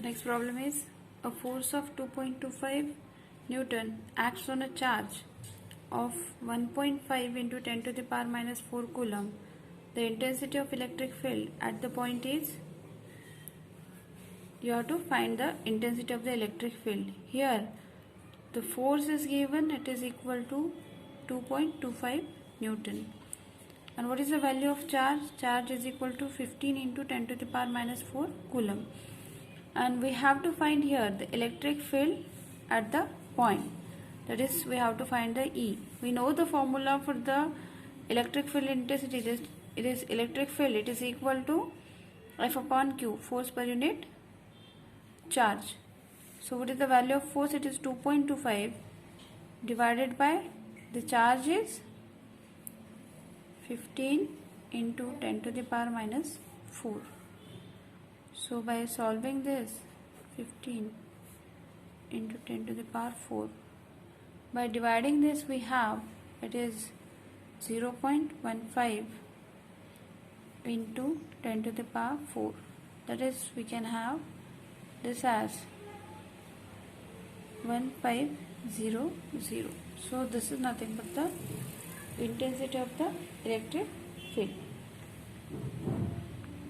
The next problem is a force of 2.25 Newton acts on a charge of 1.5 into 10 to the power minus 4 coulomb. The intensity of electric field at the point is, you have to find the intensity of the electric field. Here the force is given, it is equal to 2.25 Newton. And what is the value of charge? Charge is equal to 15 into 10 to the power minus 4 coulomb. And we have to find here the electric field at the point. That is, we have to find the E. We know the formula for the electric field intensity. It is electric field. It is equal to F upon Q, force per unit charge. So what is the value of force? It is 2.25 divided by the charge is 15 into 10 to the power minus 4. So by solving this, 15 into 10 to the power 4, by dividing this we have, it is 0.15 into 10 to the power 4. That is, we can have this as 1500. So this is nothing but the intensity of the electric field.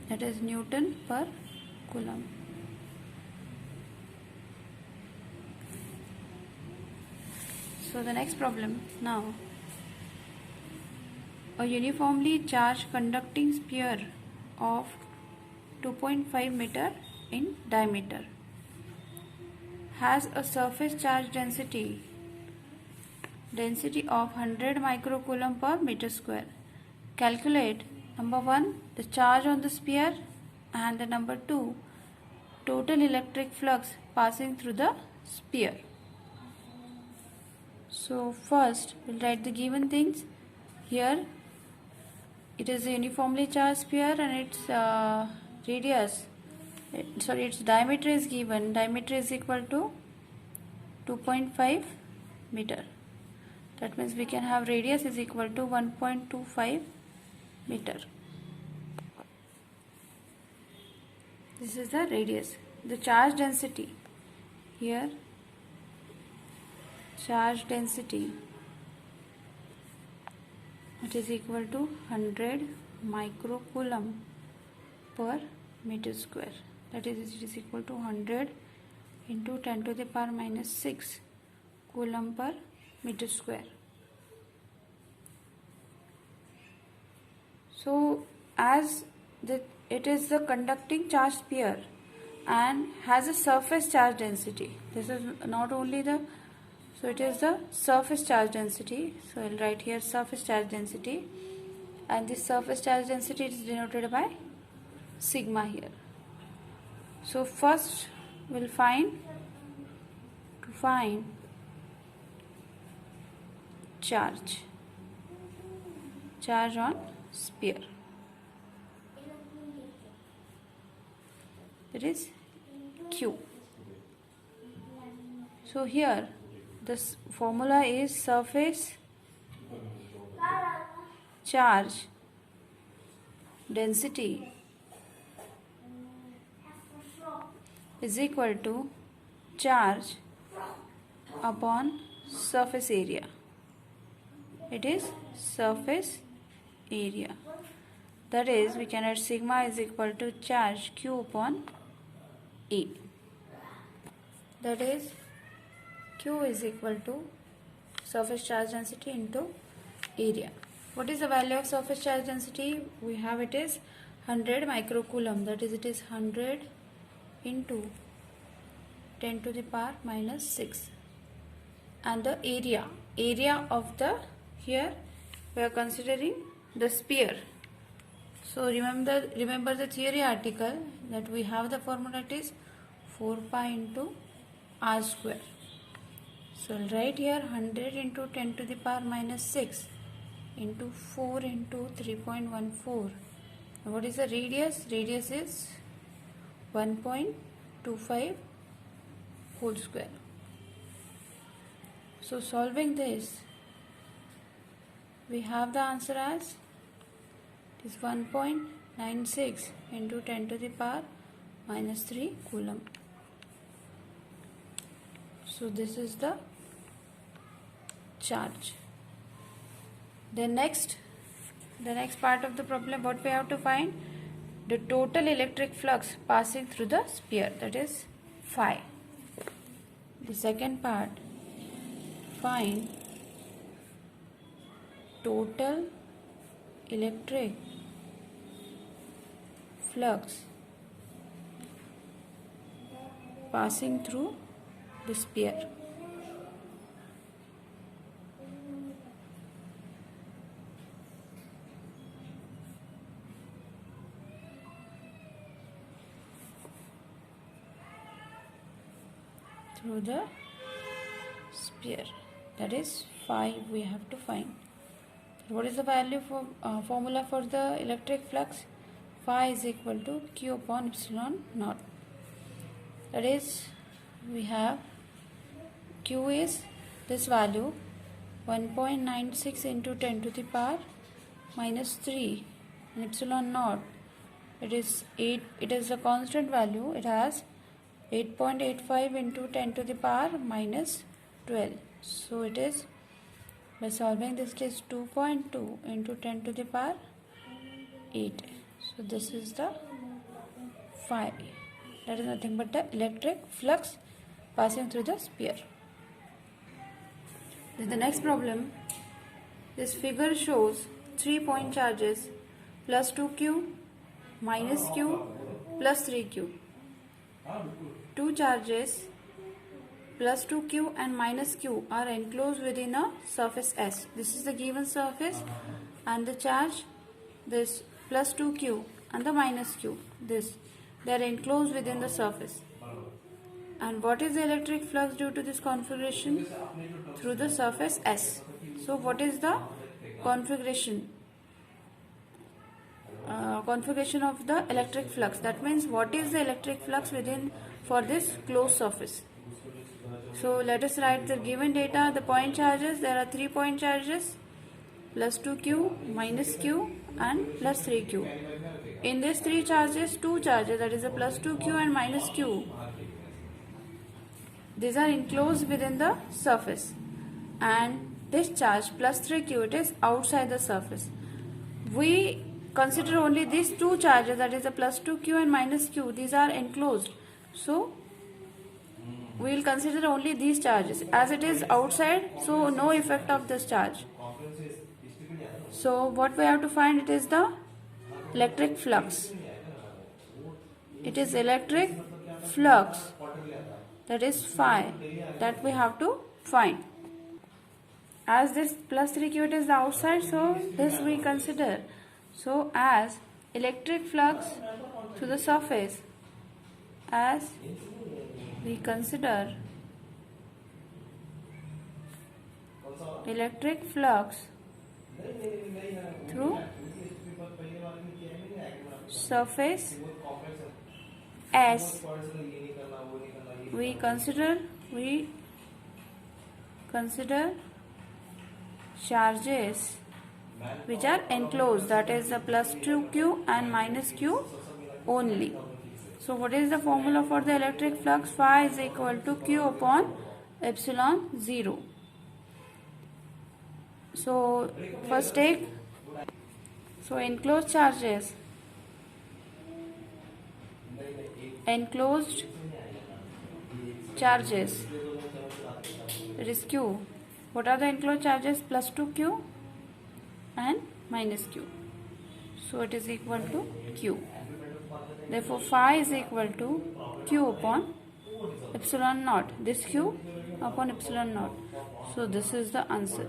That is Newton per coulomb. So the next problem now. A uniformly charged conducting sphere of 2.5 meter in diameter has a surface charge density of 100 microcoulomb per meter square. Calculate number 1 the charge on the sphere and the number 2 total electric flux passing through the sphere. So first we'll write the given things. Here it is a uniformly charged sphere and its its diameter is given. Diameter is equal to 2.5 meter. That means we can have radius is equal to 1.25 meter. This is the radius. The charge density. Here charge density, it is equal to 100 microcoulomb per meter square. That is, it is equal to 100 into 10 to the power minus 6 coulomb per meter square. So as it is the conducting charge sphere and has a surface charge density. This is not only the, so it is the surface charge density. So I will write here surface charge density, and this surface charge density is denoted by sigma here. So first we'll find charge on sphere. That is Q. So here this formula is surface charge density is equal to charge upon surface area. It is surface area. That is, we can write sigma is equal to charge Q upon E. That is, Q is equal to surface charge density into area. What is the value of surface charge density? We have it is 100 microcoulomb. That is, it is 100 into 10 to the power minus 6. And the area of the, here we are considering the sphere. So remember the theory article that we have the formula, it is 4 pi into r square. So I'll write here 100 into 10 to the power minus 6 into 4 into 3.14. What is the radius? Radius is 1.25 whole square. So solving this, we have the answer as it is 1.96 into 10 to the power minus 3 coulomb. So this is the charge. Then the next part of the problem, what we have to find? The total electric flux passing through the sphere, that is phi. The second part, find total electric flux passing through the sphere. Through the sphere, that is phi we have to find. What is the value for formula for the electric flux? Phi is equal to Q upon epsilon naught. That is, we have Q is this value 1.96 into 10 to the power minus 3, and epsilon naught, it is 8. It is a constant value. It has 8.85 into 10 to the power minus 12. So it is, by solving this, it is 2.2 into 10 to the power 8. So this is the phi. That is nothing but the electric flux passing through the sphere. Then the next problem, this figure shows 3-point charges plus 2q, minus q, plus 3q. Two charges plus 2q and minus q are enclosed within a surface S. This is the given surface, and the charge, this plus 2q and the minus q, this, they are enclosed within the surface. And what is the electric flux due to this configuration? Through the surface S. So what is the configuration? Configuration of the electric flux. That means what is the electric flux within for this closed surface. So let us write the given data. The point charges, there are 3-point charges, plus 2q, minus q and plus 3q. In these 3 charges, 2 charges, that is a plus 2q and minus q, these are enclosed within the surface, and this charge plus 3q, it is outside the surface. We consider only these 2 charges, that is a plus 2q and minus q, these are enclosed. So we will consider only these charges. As it is outside, so no effect of this charge. So what we have to find, it is the electric flux. It is electric flux, that is phi, that we have to find. As this plus 3q, it is the outside, so this we consider. So as electric flux to the surface, as we consider electric flux through surface S, we consider charges which are enclosed, that is the plus 2q and minus q only. So what is the formula for the electric flux? Phi is equal to q upon epsilon 0. So first take, so enclosed charges, it is q. What are the enclosed charges? Plus 2q and minus q. So it is equal to q. Therefore phi is equal to q upon epsilon naught. This q upon epsilon naught. So this is the answer.